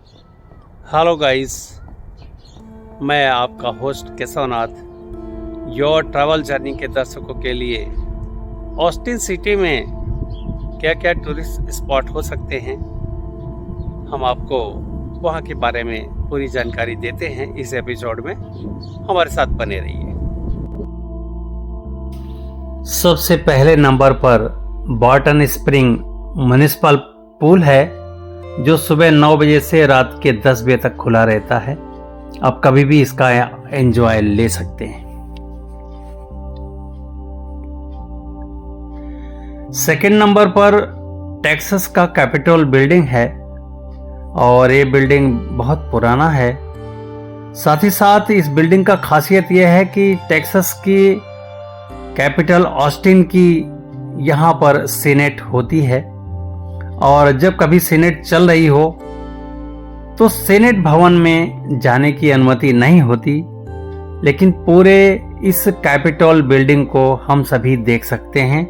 Hello guys, मैं आपका host Keshavnath your travel journey के दर्शकों के लिए ऑस्टिन सिटी में क्या क्या टूरिस्ट स्पॉट हो सकते हैं, हम आपको वहाँ के बारे में पूरी जानकारी देते हैं। इस एपिसोड में हमारे साथ बने रहिए। सबसे पहले नंबर पर बॉटन स्प्रिंग म्युनिसिपल पूल है, जो सुबह 9 बजे से रात के 10 बजे तक खुला रहता है। आप कभी भी इसका एंजॉय ले सकते हैं। सेकंड नंबर पर टेक्सास का कैपिटल बिल्डिंग है और ये बिल्डिंग बहुत पुराना है। साथ ही साथ इस बिल्डिंग का खासियत यह है कि टेक्सास की कैपिटल ऑस्टिन की यहाँ पर सीनेट होती है और जब कभी सीनेट चल रही हो तो सीनेट भवन में जाने की अनुमति नहीं होती, लेकिन पूरे इस कैपिटल बिल्डिंग को हम सभी देख सकते हैं,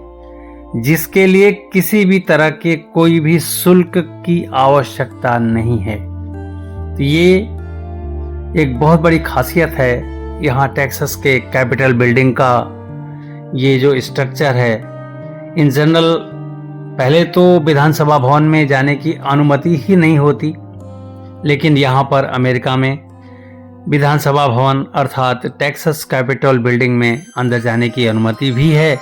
जिसके लिए किसी भी तरह के कोई भी शुल्क की आवश्यकता नहीं है। तो ये एक बहुत बड़ी खासियत है यहाँ टेक्सास के कैपिटल बिल्डिंग का। ये जो स्ट्रक्चर है, इन जनरल पहले तो विधानसभा भवन में जाने की अनुमति ही नहीं होती, लेकिन यहाँ पर अमेरिका में विधानसभा भवन अर्थात टेक्सास कैपिटल बिल्डिंग में अंदर जाने की अनुमति भी है।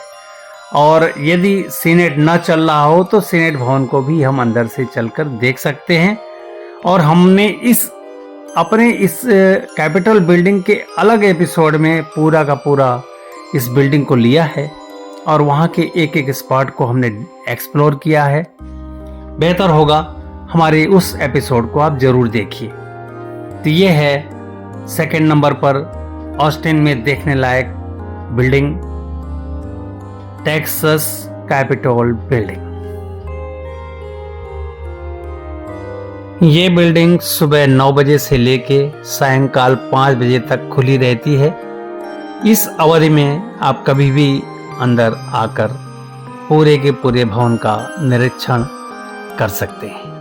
और यदि सीनेट न चल रहा हो तो सीनेट भवन को भी हम अंदर से चलकर देख सकते हैं। और हमने अपने इस कैपिटल बिल्डिंग के अलग एपिसोड में पूरा का पूरा इस बिल्डिंग को लिया है और वहाँ के एक एक स्पॉट को हमने एक्सप्लोर किया है। बेहतर होगा हमारे उस एपिसोड को आप जरूर देखिए। तो ये है सेकंड नंबर पर ऑस्टिन में देखने लायक बिल्डिंग, टेक्सास कैपिटल बिल्डिंग। ये बिल्डिंग सुबह 9 बजे से लेके सायंकाल 5 बजे तक खुली रहती है। इस अवधि में आप कभी भी अंदर आकर पूरे के पूरे भवन का निरीक्षण कर सकते हैं।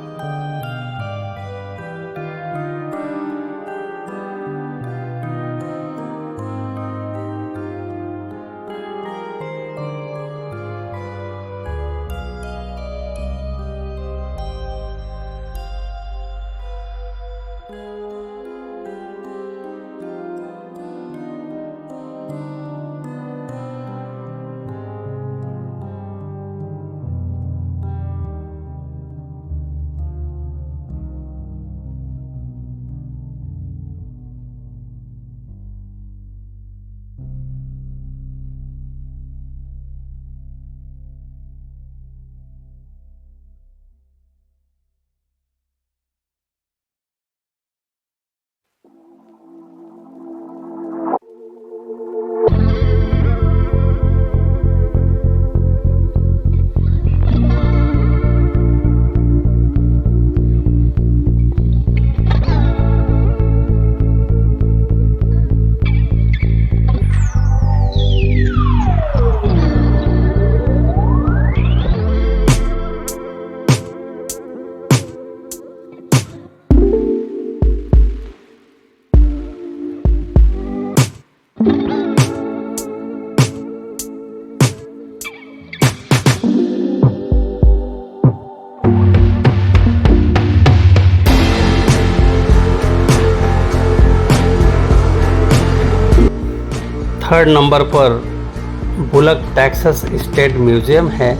थर्ड नंबर पर बुलक टेक्सास स्टेट म्यूजियम है,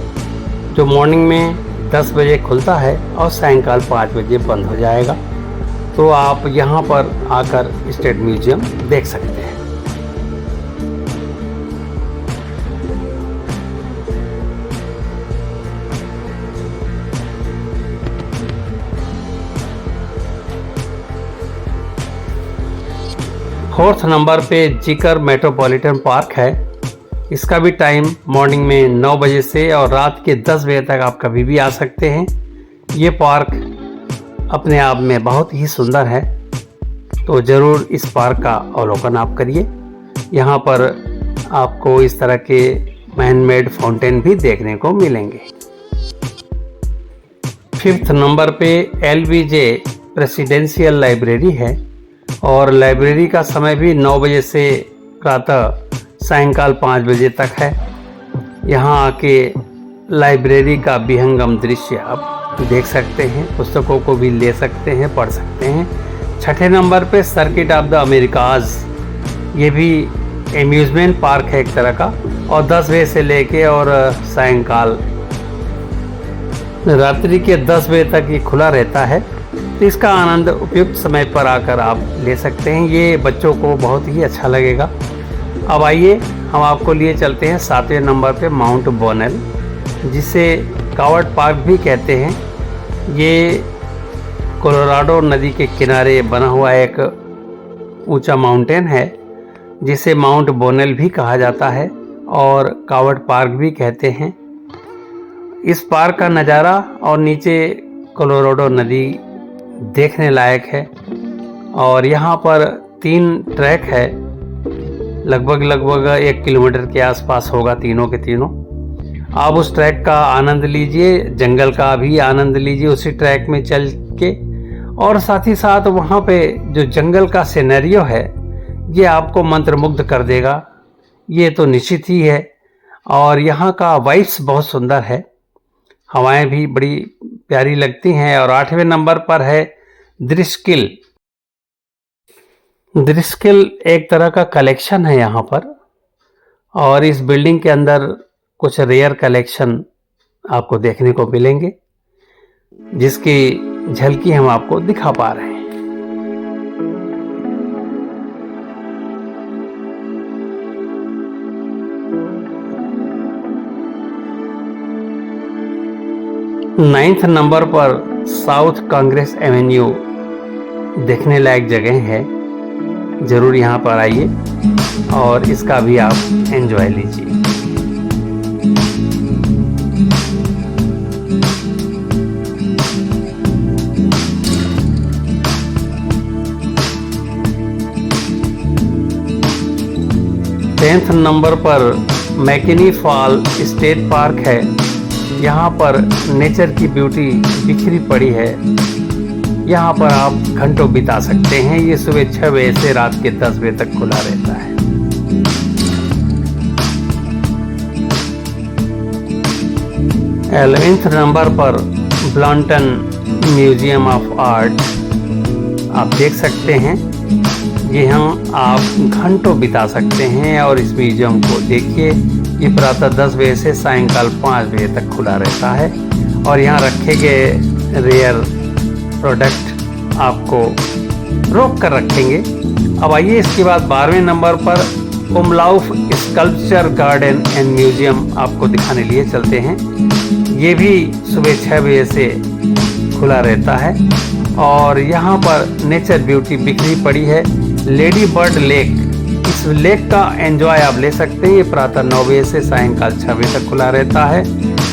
जो मॉर्निंग में 10 बजे खुलता है और सायंकाल 5 बजे बंद हो जाएगा। तो आप यहाँ पर आकर स्टेट म्यूजियम देख सकते हैं। फोर्थ नंबर पे जिकर मेट्रोपॉलिटन पार्क है। इसका भी टाइम मॉर्निंग में 9 बजे से और रात के 10 बजे तक आप कभी भी आ सकते हैं। ये पार्क अपने आप में बहुत ही सुंदर है, तो ज़रूर इस पार्क का अवलोकन आप करिए। यहाँ पर आपको इस तरह के मैन मेड फाउंटेन भी देखने को मिलेंगे। फिफ्थ नंबर पे LBJ प्रेसिडेंशियल लाइब्रेरी है और लाइब्रेरी का समय भी 9 बजे से प्रातः सायंकाल 5 बजे तक है। यहाँ आके लाइब्रेरी का विहंगम दृश्य आप देख सकते हैं, पुस्तकों को भी ले सकते हैं, पढ़ सकते हैं। छठे नंबर पे सर्किट ऑफ द अमेरिकाज, ये भी एम्यूजमेंट पार्क है एक तरह का, और 10 बजे से लेके और सायंकाल रात्रि के 10 बजे तक ये खुला रहता है। तो इसका आनंद उपयुक्त समय पर आकर आप ले सकते हैं, ये बच्चों को बहुत ही अच्छा लगेगा। अब आइए हम आपको लिए चलते हैं 7वें नंबर पे माउंट बोनेल, जिसे कावर्ड पार्क भी कहते हैं। ये कोलोराडो नदी के किनारे बना हुआ एक ऊंचा माउंटेन है, जिसे माउंट बोनेल भी कहा जाता है और कावर्ड पार्क भी कहते हैं। इस पार्क का नज़ारा और नीचे कोलोराडो नदी देखने लायक है और यहाँ पर 3 ट्रैक है, लगभग 1 किलोमीटर के आसपास होगा तीनों के तीनों। आप उस ट्रैक का आनंद लीजिए, जंगल का भी आनंद लीजिए उसी ट्रैक में चल के, और साथ ही साथ वहाँ पे जो जंगल का सिनेरियो है ये आपको मंत्रमुग्ध कर देगा, ये तो निश्चित ही है। और यहाँ का वाइब्स बहुत सुंदर है, हवाएं भी बड़ी प्यारी लगती हैं। और 8वें नंबर पर है दृश्यकिल। दृश्यकिल एक तरह का कलेक्शन है यहाँ पर, और इस बिल्डिंग के अंदर कुछ रेयर कलेक्शन आपको देखने को मिलेंगे, जिसकी झलकी हम आपको दिखा पा रहे हैं। नाइन्थ नंबर पर साउथ कांग्रेस एवेन्यू देखने लायक जगह है, ज़रूर यहाँ पर आइए और इसका भी आप एंजॉय लीजिए। टेंथ नंबर पर मैकिनी फॉल स्टेट पार्क है। यहाँ पर नेचर की ब्यूटी बिखरी पड़ी है, यहाँ पर आप घंटों बिता सकते हैं। ये सुबह 6 बजे से रात के 10 बजे तक खुला रहता है। एलेवेंथ नंबर पर ब्लंटन म्यूजियम ऑफ आर्ट आप देख सकते हैं, यहाँ आप घंटों बिता सकते हैं और इस म्यूजियम को देखिए। ये प्रातः 10 बजे से सायंकाल 5 बजे तक खुला रहता है और यहाँ रखे गए रेयर प्रोडक्ट आपको रोक कर रखेंगे। अब आइए इसके बाद 12वें नंबर पर उमलाउफ स्कल्पचर गार्डन एंड म्यूजियम आपको दिखाने लिए चलते हैं। ये भी सुबह 6 बजे से खुला रहता है और यहाँ पर नेचर ब्यूटी बिखरी पड़ी है। लेडी बर्ड लेक, इस लेक का एंजॉय आप ले सकते हैं। ये प्रातः 9 बजे से सायंकाल 6 बजे तक खुला रहता है,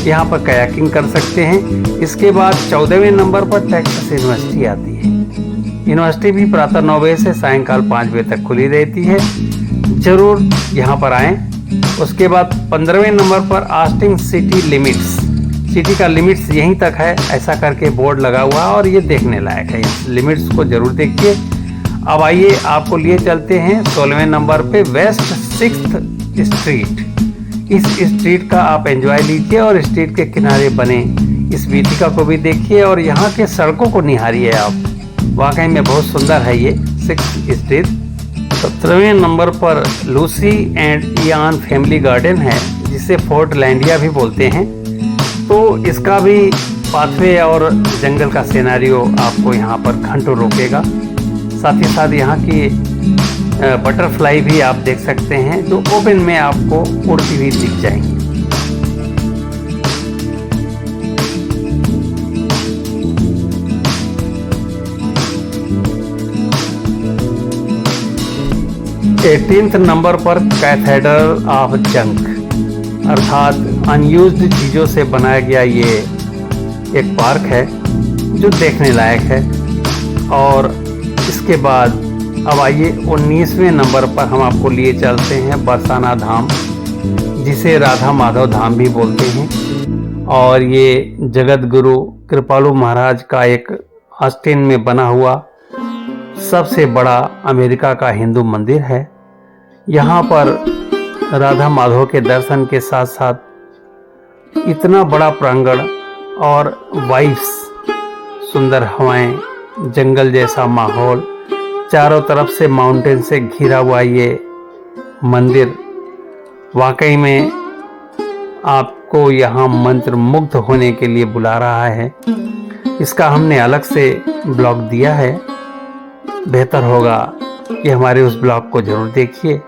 यहाँ पर कयाकिंग कर सकते हैं। इसके बाद 14वें नंबर पर टेक्सास यूनिवर्सिटी आती है। यूनिवर्सिटी भी प्रातः 9 बजे से सायंकाल 5 बजे तक खुली रहती है, जरूर यहाँ पर आएँ। उसके बाद 15वें नंबर पर ऑस्टिन सिटी लिमिट्स, सिटी का लिमिट्स यहीं तक है ऐसा करके बोर्ड लगा हुआ है और ये देखने लायक है, इस लिमिट्स को जरूर देखिए। अब आइए आपको लिए चलते हैं 16वें नंबर पे वेस्ट 6th स्ट्रीट। इस स्ट्रीट का आप एंजॉय लीजिए और स्ट्रीट के किनारे बने इस वीथिका को भी देखिए और यहाँ के सड़कों को निहारिए आप, वाकई में बहुत सुंदर है ये 6th स्ट्रीट। 17वें नंबर पर Lucy and Ian family garden है, जिसे फोर्ट लैंडिया भी बोलते हैं। तो इसका भी पाथवे और जंगल का सिनेरियो आपको यहाँ पर घंटों रोकेगा। साथ ही साथ यहाँ की बटरफ्लाई भी आप देख सकते हैं, जो ओपन में आपको उड़ती हुई दिख जाएंगी। एटीन्थ नंबर पर कैथेड्रल ऑफ जंक, अर्थात अनयूज्ड चीज़ों से बनाया गया ये एक पार्क है जो देखने लायक है। और इसके बाद अब आइए 19वें नंबर पर हम आपको लिए चलते हैं बरसाना धाम, जिसे राधा माधव धाम भी बोलते हैं। और ये जगत गुरु कृपालु महाराज का एक ऑस्टिन में बना हुआ सबसे बड़ा अमेरिका का हिंदू मंदिर है। यहाँ पर राधा माधव के दर्शन के साथ साथ इतना बड़ा प्रांगण और वाइब्स, सुंदर हवाएं, जंगल जैसा माहौल, चारों तरफ से माउंटेन से घिरा हुआ ये मंदिर वाकई में आपको यहाँ मंत्र मुग्ध होने के लिए बुला रहा है। इसका हमने अलग से ब्लॉग दिया है, बेहतर होगा कि हमारे उस ब्लॉग को जरूर देखिए,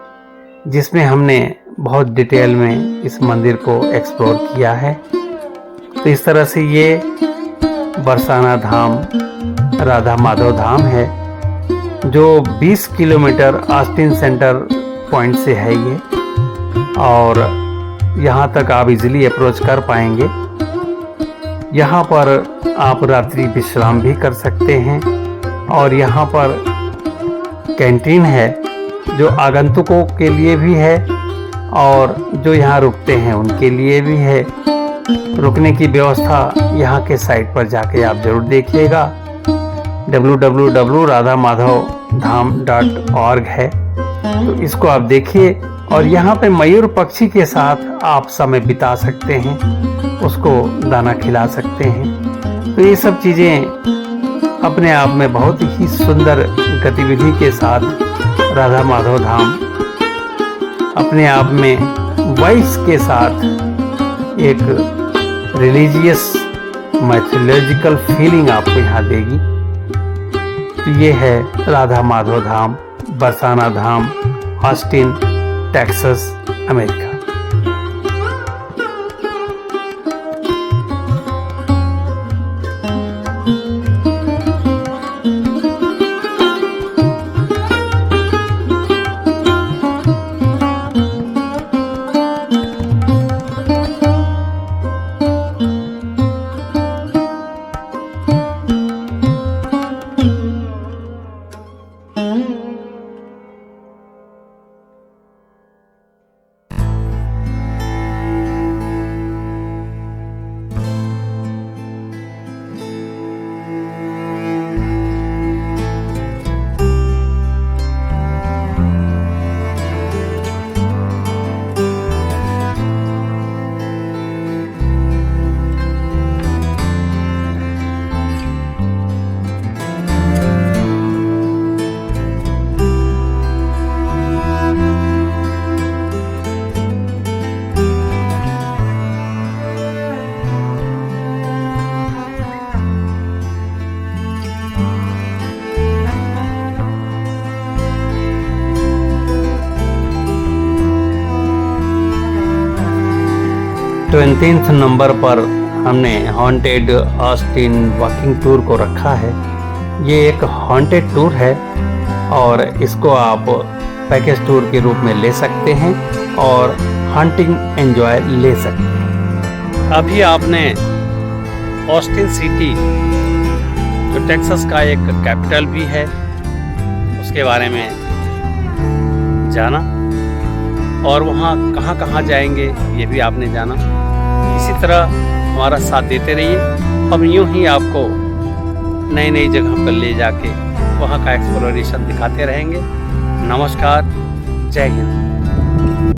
जिसमें हमने बहुत डिटेल में इस मंदिर को एक्सप्लोर किया है। तो इस तरह से ये बरसाना धाम राधा माधव धाम है, जो 20 किलोमीटर ऑस्टिन सेंटर पॉइंट से है ये, और यहाँ तक आप इजीली अप्रोच कर पाएंगे। यहाँ पर आप रात्रि विश्राम भी कर सकते हैं, और यहाँ पर कैंटीन है जो आगंतुकों के लिए भी है और जो यहाँ रुकते हैं उनके लिए भी है। रुकने की व्यवस्था यहाँ के साइट पर जाके आप जरूर देखिएगा, www.radhamadhavdham.org है, तो इसको आप देखिए। और यहाँ पे मयूर पक्षी के साथ आप समय बिता सकते हैं, उसको दाना खिला सकते हैं। तो ये सब चीज़ें अपने आप में बहुत ही सुंदर गतिविधि के साथ राधा माधव धाम अपने आप में वाइब्स के साथ एक रिलीजियस मैथोलॉजिकल फीलिंग आपको यहाँ देगी। तो ये है Radha Madhav Dham, Barsana Dham, Austin, Texas, America. Twentieth number पर हमने हॉन्टेड ऑस्टिन वॉकिंग टूर को रखा है। ये एक हॉन्टेड टूर है और इसको आप पैकेज टूर के रूप में ले सकते हैं और हंटिंग एंजॉय ले सकते हैं। अभी आपने ऑस्टिन सिटी, जो टेक्सास का एक कैपिटल भी है, उसके बारे में जाना, और वहाँ कहाँ कहाँ जाएंगे ये भी आपने जाना। इसी तरह हमारा साथ देते रहिए, हम यूं ही आपको नई नई जगह पर ले जाके वहाँ का एक्सप्लोरेशन दिखाते रहेंगे। नमस्कार, जय हिंद।